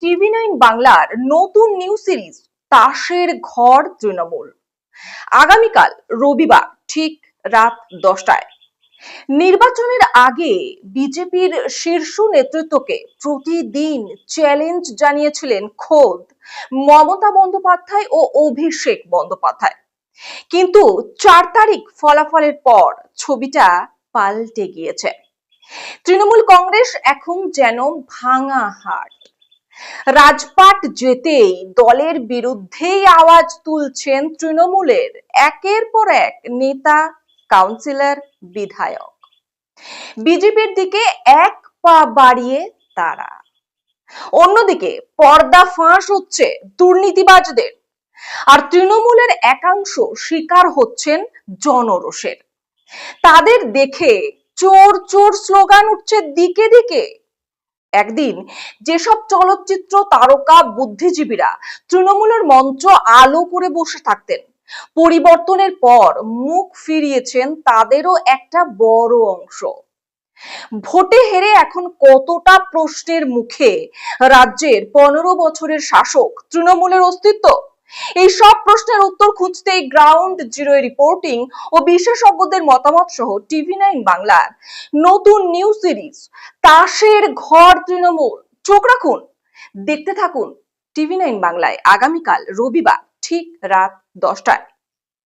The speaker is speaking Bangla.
টিভি9 বাংলার নতুন নিউ সিরিজ তাসের ঘর তৃণমূল আগামীকাল রবিবার ঠিক রাত 10টায়। নির্বাচনের আগে বিজেপির শীর্ষ নেতৃত্বকে প্রতিদিন চ্যালেঞ্জ জানিয়েছিলেন খোদ মমতা বন্দ্যোপাধ্যায় ও অভিষেক বন্দ্যোপাধ্যায়। কিন্তু 4 তারিখ ফলাফলের পর ছবিটা পাল্টে গিয়েছে। তৃণমূল কংগ্রেস এখন যেন ভাঙা হাট। রাজপাট যেতেই দলের বিরুদ্ধেই আওয়াজ তুলছেন তৃণমূলের একের পর এক নেতা, কাউন্সিলর, বিধায়ক। বিজেপির দিকে এক পা বাড়িয়ে তারা। অন্যদিকে পর্দা ফাঁস হচ্ছে দুর্নীতিবাজদের, আর তৃণমূলের একাংশ শিকার হচ্ছেন জনরোষের। তাদের দেখে চোর চোর স্লোগান উঠছে দিকে দিকে। একদিন যেসব চলচ্চিত্র তারকা, বুদ্ধিজীবীরা তৃণমূলের মঞ্চ আলো করে বসে থাকতেন, পরিবর্তনের পর মুখ ফিরিয়েছেন তাদেরও একটা বড় অংশ। ভোটে হেরে এখন কতটা প্রশ্নের মুখে রাজ্যের 15 বছরের শাসক তৃণমূলের অস্তিত্ব? এই সব প্রশ্নের উত্তর খুঁজতে গ্রাউন্ড জিরোয় রিপোর্টিং ও বিশেষজ্ঞদের মতামত সহ টিভি9 বাংলার নতুন নিউ সিরিজ তাসের ঘর তৃণমূল। চোখ রাখুন, দেখতে থাকুন টিভি9 বাংলায় আগামীকাল রবিবার ঠিক রাত 10টায়।